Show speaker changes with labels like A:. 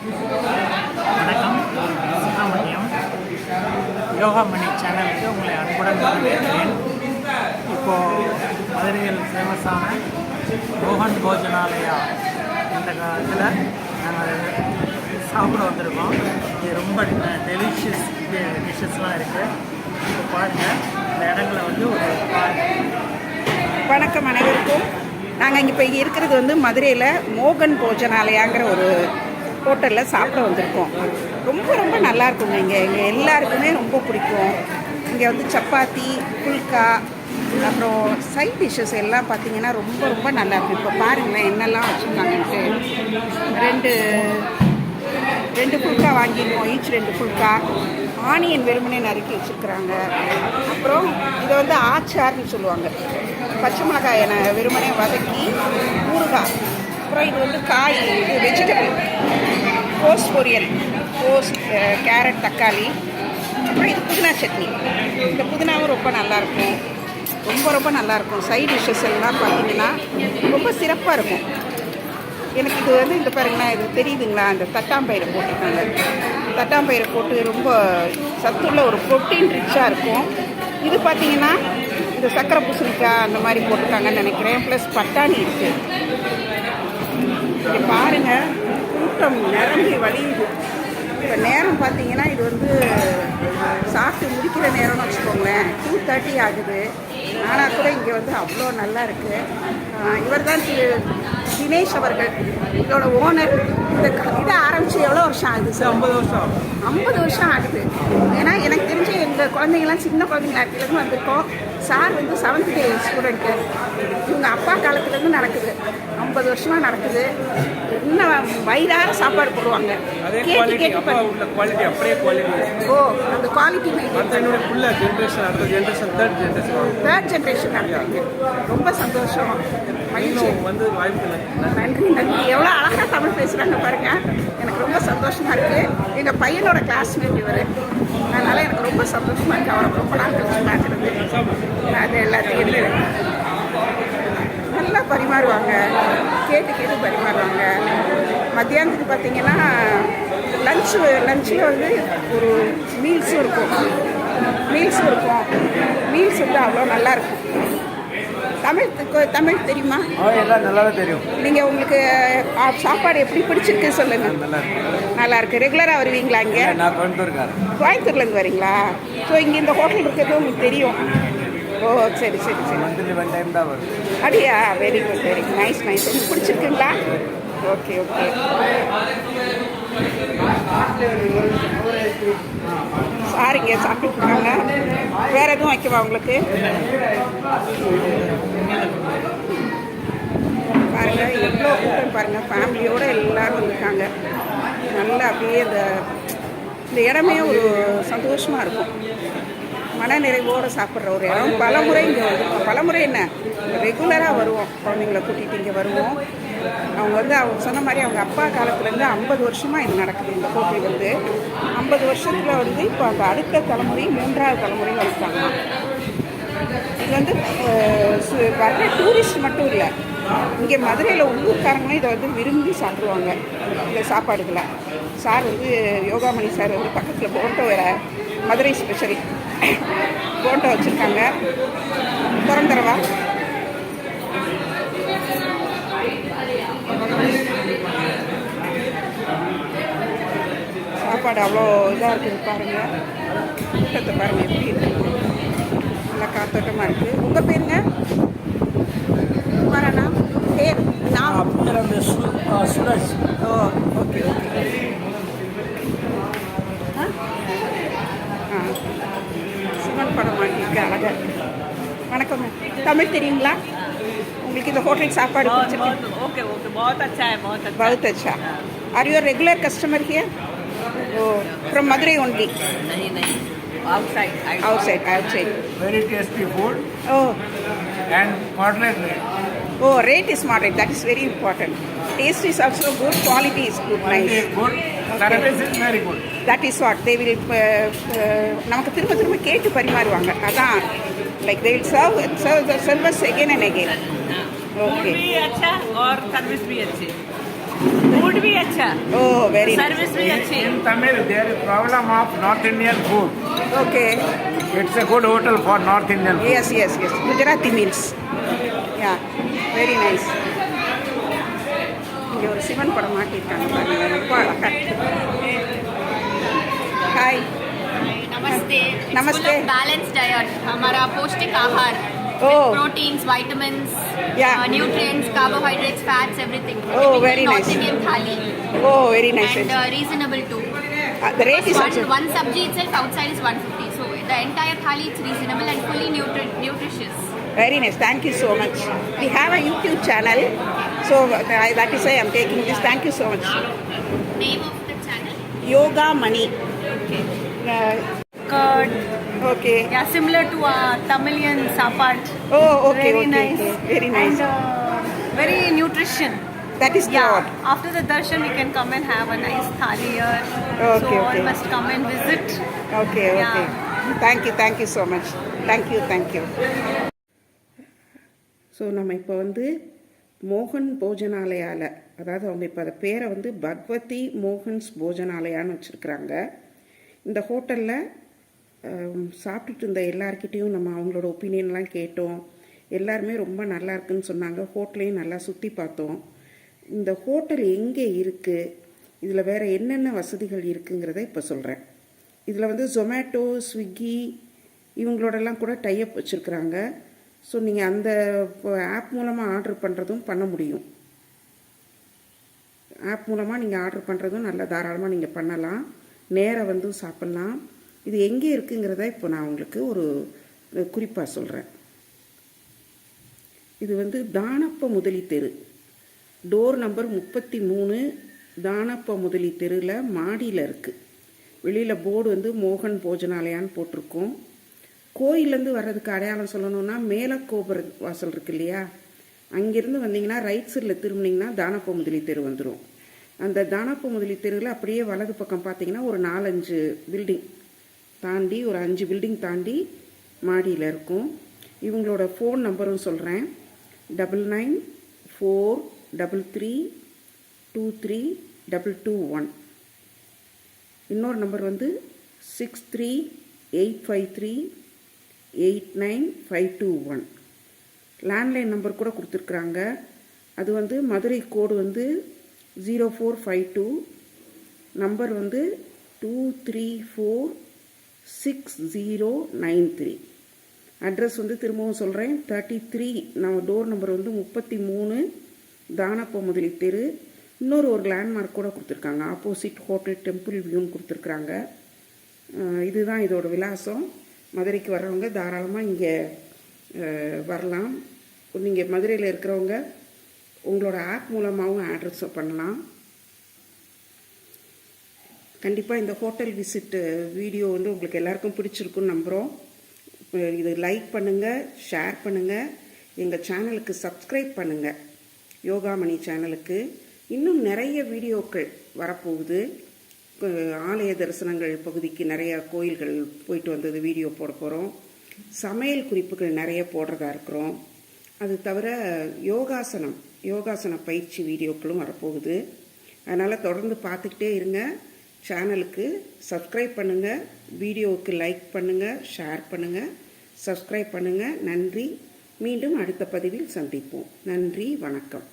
A: வணக்கம், சுப்பிரமணியம். யோகா மணி சேனலுக்கு உங்களை அன்புடன் வரவேற்கிறேன். இப்போது மதுரையில் ஃபேமஸான மோகன் போஜனாலயா இந்த காலத்தில் நாங்கள் சாப்பிட வந்திருக்கோம். இது ரொம்ப டெலிஷியஸ் டிஷ்ஷஸ்லாம் இருக்குது. இப்போ பாருங்கள், இந்த இடங்களை வந்து ஒரு
B: வணக்கம் அனைவருக்கும். நாங்கள் இங்கே இப்போ இருக்கிறது வந்து மதுரையில் மோகன் போஜனாலயாங்கிற ஒரு ஹோட்டலில் சாப்பிட வந்திருக்கோம். ரொம்ப ரொம்ப நல்லா இருக்குங்க. இங்கே எல்லாருக்குமே ரொம்ப பிடிக்கும். இங்கே வந்து சப்பாத்தி, புல்கா, அப்புறம் சைட் டிஷ்ஷஸ் எல்லாம் பார்த்திங்கன்னா ரொம்ப ரொம்ப நல்லாயிருக்கும். இப்போ பாருங்களேன் என்னெல்லாம் வச்சுருக்காங்கன்ட்டு. ரெண்டு புல்கா வாங்கியிருக்கோம். ஈச் 2 புல்கா. ஆனியன் வெறுமனே நறுக்கி வச்சுருக்குறாங்க. அப்புறம் இதை வந்து ஆச்சார்னு சொல்லுவாங்க. பச்சை மிளகாயை வெறுமனே வதக்கி ஊறுகாய். அப்புறம் இது வந்து காய், இது வெஜிடபிள் கோஸ் பொரியல், கேரட், தக்காளி. அப்புறம் இது புதினா சட்னி. இந்த புதினாவும் ரொம்ப நல்லாயிருக்கும். ரொம்ப ரொம்ப நல்லாயிருக்கும். சைட் டிஷ்ஷஸ் எல்லாம் பார்த்திங்கன்னா ரொம்ப சிறப்பாக இருக்கும். எனக்கு இது வந்து இந்த பாருங்களா, இது தெரியுதுங்களா, அந்த தட்டாம்பயிரை போட்டிருக்காங்க. தட்டாம்பயிரை போட்டு ரொம்ப சத்துள்ள ஒரு ப்ரோட்டீன் ரிச்சாக இருக்கும். இது பார்த்திங்கன்னா இந்த சக்கரை பூசணிக்காய் அந்த மாதிரி போட்டிருக்காங்கன்னு நினைக்கிறேன். ப்ளஸ் பட்டாணி இருக்குது. இங்கே பாருங்கள், கூட்டம் நிரம்பி வழியுது. இப்போ நேரம் பார்த்தீங்கன்னா இது வந்து சாப்பிட்டு முடிக்கிற நேரம்னு வச்சுக்கோங்களேன். 2:30 ஆகுது. ஆனால் கூட இங்கே வந்து அவ்வளோ நல்லா இருக்குது. இவர் தான் தினேஷ் அவர்கள், இதோட ஓனர். இதை ஆரம்பித்து எவ்வளோ வருஷம் ஆகுது சார்?
A: 50 வருஷம்.
B: 50 வருஷம் ஆகுது. ஏன்னா எனக்கு தெரிஞ்சு எங்கள் குழந்தைங்களாம் சின்ன குழந்தைங்களா இடத்துலேருந்து வந்திருக்கோம். சார் வந்து 7th grade ஸ்டூடெண்ட்டு. இவங்க அப்பா காலத்துலேருந்து நடக்குது. 50 வருஷமாக நடக்குது. இன்னும் வயிறார சாப்பாடு போடுவாங்க. கேட்டு கேட்டு
A: குவாலிட்டி அப்படியே குவாலிட்டி.
B: ஓ, அந்த குவாலிட்டி தேர்ட் ஜென்ரேஷன் நடத்துறீங்க. ரொம்ப சந்தோஷம், மகிழ்ச்சி.
A: வந்து வாய்ப்பு
B: நன்றி நன்றி. எவ்வளோ அழகாக தமிழ் பேசுகிறாங்க பாருங்க. எனக்கு ரொம்ப சந்தோஷமாக இருக்குது. எங்கள் பையனோட கிளாஸ்மேட் இவர். அதனால் எனக்கு ரொம்ப சந்தோஷமாக இருக்குது. அவரை ரொம்ப நாள் கழிச்சு பார்க்குறது. அது எல்லாத்தையும் நல்லா பரிமாறுவாங்க. கேட்டு கேட்டு பரிமாறுவாங்க. மத்தியானத்துக்கு பார்த்தீங்கன்னா லஞ்சில் வந்து ஒரு மீல்ஸும் இருக்கும். மீல்ஸ் வந்து அவ்வளோ நல்லாயிருக்கும். தமிழ் தெரியுமா?
A: எல்லாம் நல்லாவே தெரியும்.
B: நீங்கள் உங்களுக்கு சாப்பாடு எப்படி பிடிச்சிருக்கு சொல்லுங்கள். நல்லா இருக்கு. ரெகுலராக வருவீங்களா இங்கே?
A: நான்
B: கோயம்புத்தூர்லேருந்து வரீங்களா? ஸோ இங்கே இந்த ஹோட்டல் இருக்கிறது உங்களுக்கு தெரியும். ஓ, சரி சரி சரி.
A: மந்த்லி 1 டைம் தான் வரும்.
B: அப்படியா? Very good, very good. Nice nice. உங்களுக்கு பிடிச்சிருக்குங்களா? Okay okay. சார் இங்கே சாப்பிட்டுருக்காங்க. வேறு எதுவும் வைக்கவா உங்களுக்கு? பாருங்கள் எவ்வளோ கூட்டம் பாருங்கள். ஃபேமிலியோடு எல்லோரும் வந்திருக்காங்க. நல்லா அப்படியே இந்த இடமே ஒரு சந்தோஷமாக இருக்கும். மனநிறைவோடு சாப்பிட்ற ஒரு இடம். பலமுறை இங்கே வந்துருக்கோம். பலமுறை என்ன, ரெகுலராக வருவோம். குழந்தைங்கள கூட்டிகிட்டு இங்கே வருவோம். அவங்க சொன்ன மாதிரி அவங்க அப்பா காலத்துலேருந்து 50 வருஷமாக இது நடக்குது. இந்த ஹோட்டல் வந்து 50 வருஷத்தில் வந்து இப்போ அந்த அடுத்த தலைமுறை 3வது தலைமுறை வந்துட்டாங்க. இது வந்து வர்ற டூரிஸ்ட் மட்டும் இல்லை, இங்கே மதுரையில் உள்ளூர்காரங்களும் இதை வந்து விரும்பி சாப்பிடுவாங்க. இந்த சாப்பாடுகளை சார் வந்து யோகாமணி சார் வந்து பக்கத்தில் போட்டோ வேறு மதுரை ஸ்பெஷல் போட்டோ வச்சுருக்காங்க. திறந்துடவா? சாப்பாடு அவ்வளோ இதாக இருக்குது பாருங்கள். கூட்டத்தை பாருங்கள் எப்படி இருக்குது. நல்லா காத்தோட்டமாக இருக்குது. உங்கள் பேருங்க? குமாரண்ணா பேர்? நான்
A: சுரேஷ்.
B: ஓ, ஓகே ஓகே. சிவன் படம் மாட்டிருக்கு, அழகாக இருக்குது. வணக்கங்க. தமிழ் தெரியுங்களா உங்களுக்கு? இந்த ஹோட்டல் சாப்பாடு பிடிச்சிருக்கு?
C: ओके ओके, बहुत अच्छा है, बहुत अच्छा.
B: बहुत अच्छा. Are you a regular customer here? Oh, from Madurai only?
C: नहीं नहीं, outside.
B: Outside.
A: Very tasty food.
B: Oh.
A: And moderate rate.
B: Oh, rate is moderate. That is very important. Taste is also good. Quality is good. Nice.
A: Good. Service is very good.
B: That is what they will நமக்கு திரும்ப கேட்டு பரிமாறுவாங்க. அதான் like they will serve us again and again.
C: Food भी अच्छा और service भी अच्छी. Food भी अच्छा,
B: Oh, very nice.
C: सर्विस भी अच्छी.
A: In Tamil, there is problem of North Indian food.
B: Okay.
A: It's a good hotel for North Indian food.
B: Yes, yes, yes. Gujarati meals. Yeah, very nice. இங்கே ஒரு சிவன் படம் மாட்டியிருக்காங்க பாருங்க, ரொம்ப அழகா ஹாய்
D: नमस्ते.
B: नमस्ते.
D: बैलेंस डाइट हमारा पौष्टिक आहार
B: Oh.
D: Proteins vitamins
B: Yeah.
D: Nutrients carbohydrates fats everything
B: Oh, very
D: north
B: nice.
D: Indian thali
B: oh very nice
D: and reasonable too.
B: the rate is also
D: one sabji itself outside is 150, so the entire thali is reasonable and fully nutritious.
B: very nice. Thank you so much. We have a YouTube channel, so that is why I'm taking this. Thank you so much.
D: Name of the channel?
B: Yoga Money.
C: Curd,
B: Okay.
C: yeah, similar to Tamilian sapad.
B: Oh, okay,
C: Very
B: okay,
C: nice.
B: okay. Very nice.
C: And very nutrition.
B: That is
C: Yeah,
B: God.
C: after the darshan we can come and have a nice thali here.
B: Okay,
C: So all
B: okay.
C: must come and visit.
B: Okay, okay. Thank you so much. Thank you. So நம்ம இப்போ வந்து மோகன் போஜனாலயாவில், அதாவது அவங்க இப்போ அதை பேரை வந்து பகவதி மோகன்ஸ் போஜனாலயான்னு வச்சுருக்குறாங்க. இந்த ஹோட்டலில் சாப்பிட்டுட்டு இருந்த எல்லார்கிட்டேயும் நம்ம அவங்களோட ஒப்பீனியன்லாம் கேட்டோம். எல்லாருமே ரொம்ப நல்லா இருக்குன்னு சொன்னாங்க. ஹோட்டலையும் நல்லா சுற்றி பார்த்தோம். இந்த ஹோட்டல் எங்கே இருக்குது, இதில் வேறு என்னென்ன வசதிகள் இருக்குங்கிறத இப்போ சொல்கிறேன். இதில் வந்து ஜொமேட்டோ, ஸ்விக்கி இவங்களோடலாம் கூட டைப் வச்சுருக்குறாங்க. ஸோ நீங்கள் அந்த ஆப் மூலமாக ஆர்டர் பண்ணுறதும் பண்ண முடியும். ஆப் மூலமாக நீங்கள் ஆர்டர் பண்ணுறதும் நல்லா தாராளமாக நீங்கள் பண்ணலாம். நேராக வந்து சாப்பிட்லாம். இது எங்கே இருக்குங்கிறத இப்போ நான் உங்களுக்கு ஒரு குறிப்பாக சொல்கிறேன். இது வந்து தானப்ப முதலி தெரு, டோர் நம்பர் 33, தானப்ப முதலி தெருவில் மாடியில் இருக்குது. வெளியில் போர்டு வந்து மோகன் போஜனாலயான்னு போட்டிருக்கோம். கோயிலேருந்து வர்றதுக்கு அடையாளம் சொல்லணுன்னா மேலக்கோபுர வாசல் இருக்கு இல்லையா, அங்கேருந்து வந்தீங்கன்னா ரைட் சைடில் திரும்பினீங்கன்னா தானப்ப முதலி தெரு வந்துடும். அந்த தானப்ப முதலி தெருவில் அப்படியே வலது பக்கம் பார்த்தீங்கன்னா ஒரு 4-5 பில்டிங் தாண்டி, ஒரு 5 பில்டிங் தாண்டி மாடியில் இருக்கும். இவங்களோட ஃபோன் நம்பரும் சொல்கிறேன். 9943323221. இன்னொரு நம்பர் வந்து 6385389521. லேண்ட்லைன் நம்பர் கூட கொடுத்துருக்குறாங்க. அது வந்து மதுரை கோடு வந்து 0452, நம்பர் வந்து 2346093. அட்ரஸ் வந்து திரும்பவும் சொல்கிறேன். 33, நம்ம டோர் நம்பர் வந்து 33, தானப்ப முதலி தெரு. இன்னொரு ஒரு லேண்ட்மார்க் கூட கொடுத்துருக்காங்க, ஆப்போசிட் ஹோட்டல் டெம்பிள் வியூன்னு கொடுத்துருக்குறாங்க. இதுதான் இதோட விலாசம். மதுரைக்கு வர்றவங்க தாராளமாக இங்கே வரலாம். நீங்கள் மதுரையில் இருக்கிறவங்க உங்களோட ஆப் மூலமாகவும் ஆர்டர்ஸ் பண்ணலாம். கண்டிப்பாக இந்த ஹோட்டல் விசிட் வீடியோ வந்து உங்களுக்கு எல்லாருக்கும் பிடிச்சிருக்குன்னு நம்புகிறோம். இது லைக் பண்ணுங்கள், ஷேர் பண்ணுங்கள், எங்கள் சேனலுக்கு சப்ஸ்கிரைப் பண்ணுங்கள், யோகாமணி சேனலுக்கு. இன்னும் நிறைய வீடியோக்கள் வரப்போகுது. ஆலய தரிசனங்கள் பகுதிக்கு நிறைய கோயில்கள் போயிட்டு வந்தது வீடியோ போட போகிறோம். சமையல் குறிப்புகள் நிறைய போடுறதா இருக்கிறோம். அது தவிர யோகாசன பயிற்சி வீடியோக்களும் வரப்போகுது. அதனால் தொடர்ந்து பார்த்துக்கிட்டே இருங்க. சேனலுக்கு சப்ஸ்கிரைப் பண்ணுங்கள், வீடியோவுக்கு லைக் பண்ணுங்கள், ஷேர் பண்ணுங்கள், சப்ஸ்கிரைப் பண்ணுங்கள். நன்றி. மீண்டும் அடுத்த பதிவில் சந்திப்போம். நன்றி, வணக்கம்.